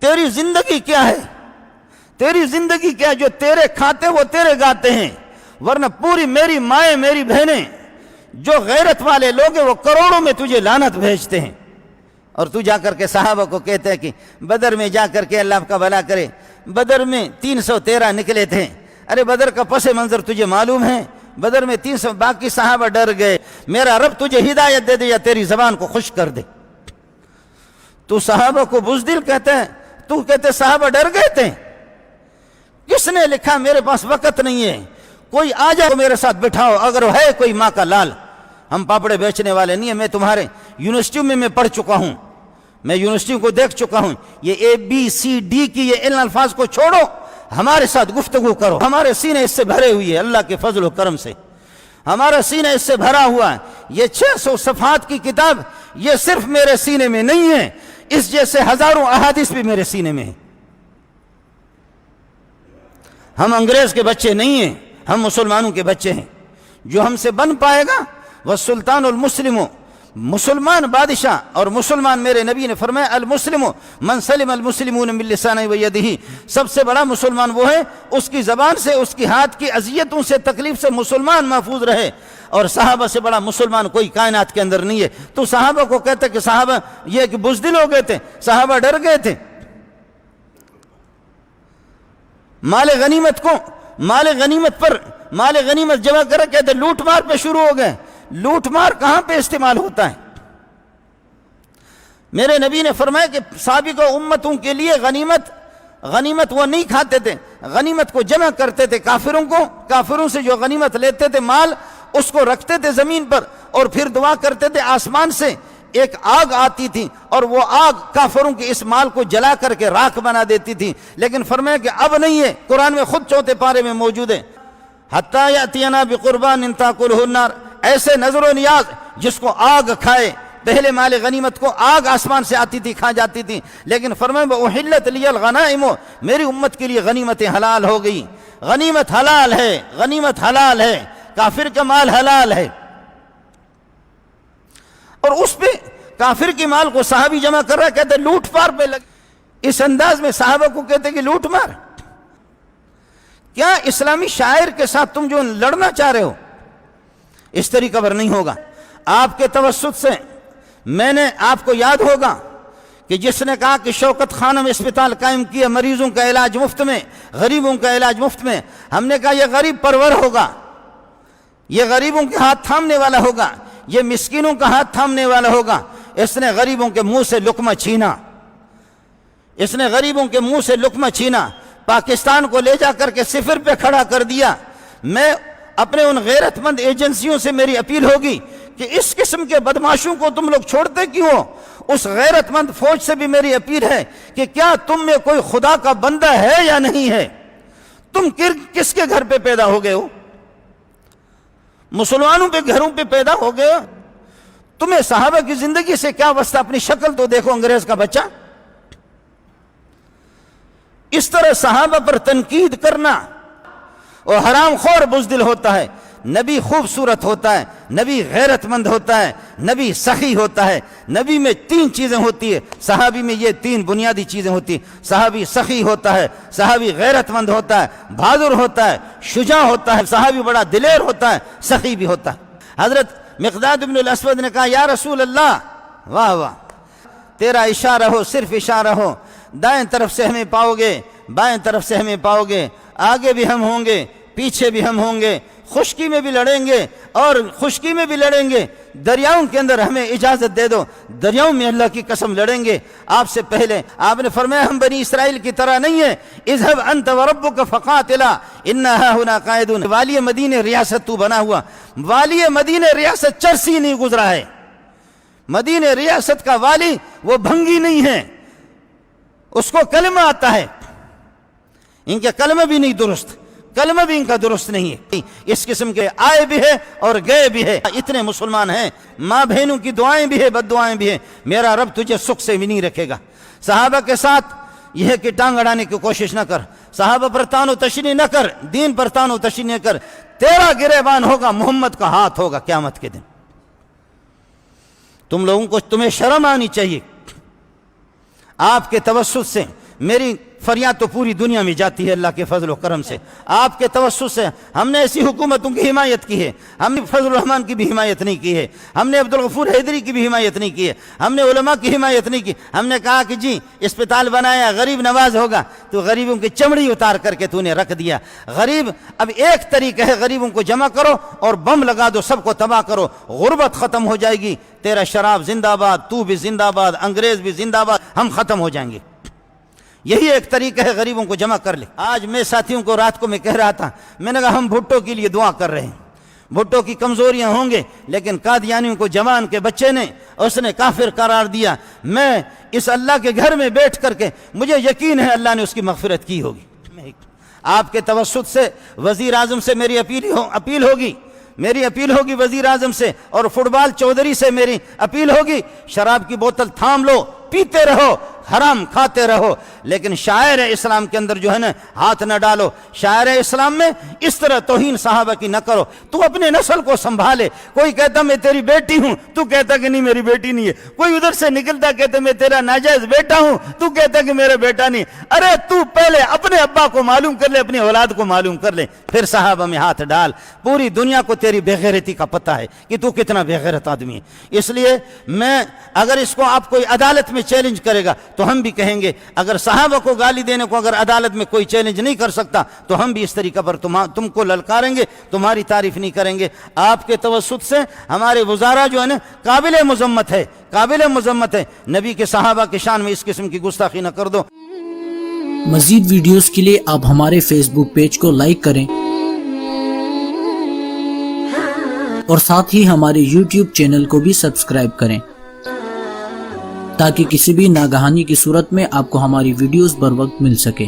تیری زندگی کیا ہے؟ تیری زندگی کیا ہے؟ جو تیرے کھاتے وہ تیرے گاتے ہیں، ورنہ پوری میری مائیں میری بہنیں جو غیرت والے لوگ ہیں وہ کروڑوں میں تجھے لعنت بھیجتے ہیں، اور تو جا کر کے صحابہ کو کہتے ہیں کہ بدر میں جا کر کے اللہ آپ کا بھلا کرے بدر میں 313 نکلے تھے۔ ارے بدر کا پس منظر تجھے معلوم ہے؟ بدر میں 300، باقی صحابہ ڈر گئے۔ میرا رب تجھے ہدایت دے دے یا تیری زبان کو خشک کر دے۔ تو صحابہ کو بزدل کہتا ہے، تو کہتے صحابہ ڈر گئے تھے۔ کس نے لکھا؟ میرے پاس وقت نہیں ہے، کوئی آ جاؤ میرے ساتھ بٹھاؤ، اگر ہے کوئی ماں کا لال۔ ہم پاپڑے بیچنے والے نہیں ہیں، میں تمہارے یونیورسٹیوں میں پڑھ چکا ہوں، میں یونیورسٹیوں کو دیکھ چکا ہوں۔ یہ ABCD کی یہ ان الفاظ کو چھوڑو، ہمارے ساتھ گفتگو کرو۔ ہمارے سینے اس سے بھرے ہوئے ہیں، اللہ کے فضل و کرم سے ہمارا سینہ اس سے بھرا ہوا ہے۔ یہ 600 صفحات کی کتاب یہ صرف میرے سینے میں نہیں ہے، اس جیسے ہزاروں احادیث بھی میرے سینے میں ہیں۔ ہم انگریز کے بچے نہیں ہیں، ہم مسلمانوں کے بچے ہیں۔ جو ہم سے بن پائے گا وہ سلطان المسلم، مسلمان بادشاہ، اور مسلمان میرے نبی نے فرمایا المسلم من سلم المسلمون من لسانہ و یدہ، سب سے بڑا مسلمان وہ ہے اس کی زبان سے، اس کی ہاتھ کی اذیتوں سے، تکلیف سے مسلمان محفوظ رہے۔ اور صحابہ سے بڑا مسلمان کوئی کائنات کے اندر نہیں ہے۔ تو صحابہ کو کہتے کہ صحابہ یہ کہ بزدل ہو گئے تھے، صحابہ ڈر گئے تھے۔ مال غنیمت جمع کر کہتے لوٹ مار پہ شروع ہو گئے۔ لوٹ مار کہاں پہ استعمال ہوتا ہے؟ میرے نبی نے فرمایا کہ سابقہ امتوں کے لیے غنیمت وہ نہیں کھاتے تھے، غنیمت کو جمع کرتے تھے، کافروں سے جو غنیمت لیتے تھے مال اس کو رکھتے تھے زمین پر، اور پھر دعا کرتے تھے آسمان سے ایک آگ آتی تھی اور وہ آگ کافروں کے اس مال کو جلا کر کے راکھ بنا دیتی تھی۔ لیکن فرمایا کہ اب نہیں ہے، قرآن میں خود 4 پارے میں موجود ہے، حتیٰ یأتینا بقربان تاکلہ النار، ایسے نظر و نیاز جس کو آگ کھائے۔ پہلے مال غنیمت کو آگ آسمان سے آتی تھی، کھا جاتی تھی، لیکن فرمایا وَأُحِلَّتْ لِيَ الْغَنَائِمُ، میری امت کے لیے غنیمتیں حلال ہو گئی۔ غنیمت حلال ہے، غنیمت حلال ہے، کافر کا مال حلال ہے۔ اور اس پہ کافر کے مال کو صحابی جمع کر رہا ہے، کہتے لوٹ مار پہ لگ۔ اس انداز میں صحابہ کو کہتے کہ لوٹ مار۔ کیا اسلامی شاعر کے ساتھ تم جو لڑنا چاہ رہے ہو؟ اس طریقہ پر نہیں ہوگا۔ آپ کے توسط سے میں نے آپ کو یاد ہوگا کہ جس نے کہا کہ شوکت خانم اسپتال قائم کیا، مریضوں کا علاج مفت میں، غریبوں کا علاج مفت میں، ہم نے کہا یہ غریب پرور ہوگا، یہ غریبوں کے ہاتھ تھامنے والا ہوگا، یہ مسکینوں کا ہاتھ تھامنے والا ہوگا۔ اس نے غریبوں کے منہ سے لقمہ چھینا، اس نے غریبوں کے منہ سے لقمہ چھینا، پاکستان کو لے جا کر کے صفر پہ کھڑا کر دیا۔ میں اپنے ان غیرت مند ایجنسیوں سے میری اپیل ہوگی کہ اس قسم کے بدماشوں کو تم لوگ چھوڑتے کیوں ہو؟ اس غیرت مند فوج سے بھی میری اپیل ہے کہ کیا تم میں کوئی خدا کا بندہ ہے یا نہیں ہے؟ تم کس کے گھر پہ پیدا ہو گئے ہو؟ مسلمانوں پہ گھروں پہ پیدا ہو گئے ہو؟ تمہیں صحابہ کی زندگی سے کیا واسطہ؟ اپنی شکل تو دیکھو، انگریز کا بچہ۔ اس طرح صحابہ پر تنقید کرنا، اور حرام خور بزدل ہوتا ہے۔ نبی خوبصورت ہوتا ہے، نبی غیرت مند ہوتا ہے، نبی سخی ہوتا ہے۔ نبی میں 3 چیزیں ہوتی ہیں، صحابی میں یہ 3 بنیادی چیزیں ہوتی ہیں۔ صحابی سخی ہوتا ہے، صحابی غیرت مند ہوتا ہے، بہادر ہوتا ہے، شجاع ہوتا ہے، صحابی بڑا دلیر ہوتا ہے، سخی بھی ہوتا ہے۔ حضرت مقداد بن الاسود نے کہا یا رسول اللہ، واہ واہ، تیرا اشارہ ہو، صرف اشارہ ہو، دائیں طرف سے ہمیں پاؤ گے، بائیں طرف سے ہمیں پاؤ گے، آگے بھی ہم ہوں گے، پیچھے بھی ہم ہوں گے، خشکی میں بھی لڑیں گے اور خشکی میں بھی لڑیں گے، دریاؤں کے اندر ہمیں اجازت دے دو، دریاؤں میں اللہ کی قسم لڑیں گے۔ آپ سے پہلے آپ نے فرمایا ہم بنی اسرائیل کی طرح نہیں ہیں، اذهب انت وربك فقاتلا انا هاهنا قاعدون۔ والی مدینہ ریاست تو بنا ہوا، والی مدینہ ریاست چرسی نہیں گزرا ہے، مدینہ ریاست کا والی وہ بھنگی نہیں ہے، اس کو کلمہ آتا ہے، ان کے کلمہ بھی نہیں درست، کلمہ بھی ان کا درست نہیں ہے۔ اس قسم کے آئے بھی ہے اور گئے بھی ہے، اتنے مسلمان ہیں، ماں بہنوں کی دعائیں بھی ہے، بد دعائیں بھی ہیں۔ میرا رب تجھے سکھ سے بھی نہیں رکھے گا۔ صحابہ کے ساتھ یہ ہے کہ ٹانگ اڑانے کی کوشش نہ کر، صحابہ پر تان و تشنیع نہ کر، دین پر تان و تشنیع نہ کر۔ تیرا گریبان ہوگا، محمد کا ہاتھ ہوگا قیامت کے دن۔ تم لوگوں کو تمہیں شرم آنی چاہیے۔ آپ کے توسط سے میری فریاد تو پوری دنیا میں جاتی ہے اللہ کے فضل و کرم سے، آپ کے توسط سے ہم نے ایسی حکومتوں کی حمایت کی ہے، ہم نے فضل الرحمان کی بھی حمایت نہیں کی ہے، ہم نے عبدالغفور حیدری کی بھی حمایت نہیں کی ہے، ہم نے علماء کی حمایت نہیں کی۔ ہم نے کہا کہ جی اسپتال بنایا غریب نواز ہوگا، تو غریبوں کی چمڑی اتار کر کے تو نے رکھ دیا۔ غریب اب ایک طریقہ ہے، غریبوں کو جمع کرو اور بم لگا دو، سب کو تباہ کرو، غربت ختم ہو جائے گی، تیرا شراب زندہ باد، تو بھی زندہ باد، انگریز بھی زندہ باد، ہم ختم ہو جائیں گے۔ یہی ایک طریقہ ہے، غریبوں کو جمع کر لے۔ آج میں ساتھیوں کو رات کو میں کہہ رہا تھا، میں نے کہا ہم بھٹو کے لیے دعا کر رہے ہیں، بھٹو کی کمزوریاں ہوں گے لیکن قادیانیوں کو جوان کے بچے نے اس نے کافر قرار دیا۔ میں اس اللہ کے گھر میں بیٹھ کر کے مجھے یقین ہے اللہ نے اس کی مغفرت کی ہوگی۔ آپ کے توسط سے وزیر اعظم سے میری اپیل ہوگی وزیر اعظم سے، اور فٹ بال چودھری سے میری اپیل ہوگی، شراب کی بوتل تھام لو، پیتے رہو، حرام کھاتے رہو، لیکن شاعر اسلام کے اندر جو ہے نا ہاتھ نہ ڈالو۔ شاعر اسلام میں اس طرح توہین صحابہ کی نہ کرو۔ تو اپنے نسل کو سنبھالے، کوئی کہتا میں تیری بیٹی ہوں، تو کہتا کہ نہیں میری بیٹی نہیں ہے، کوئی ادھر سے نکلتا کہتا میں تیرا ناجائز بیٹا ہوں، تو کہتا کہ میرا بیٹا نہیں۔ ارے تو پہلے اپنے ابا کو معلوم کر لے، اپنی اولاد کو معلوم کر لے، پھر صحابہ میں ہاتھ ڈال۔ پوری دنیا کو تیری بے غیرتی کا پتہ ہے کہ تو کتنا بے غیرت آدمی ہے۔ اس لیے میں اگر اس کو آپ کوئی عدالت میں چیلنج کرے گا تو ہم بھی کہیں گے، اگر صحابہ کو گالی دینے کو اگر عدالت میں کوئی چیلنج نہیں کر سکتا تو ہم بھی اس طریقہ پر تم کو للکاریں گے، تمہاری تعریف نہیں کریں گے۔ آپ کے توسط سے ہمارے وزراء جو ہے نا قابل مذمت ہے، نبی کے صحابہ کے شان میں اس قسم کی گستاخی نہ کر دو۔ مزید ویڈیوز کے لیے آپ ہمارے فیس بک پیج کو لائک کریں اور ساتھ ہی ہمارے یوٹیوب چینل کو بھی سبسکرائب کریں تاکہ کسی بھی ناگہانی کی صورت میں آپ کو ہماری ویڈیوز بر وقت مل سکے۔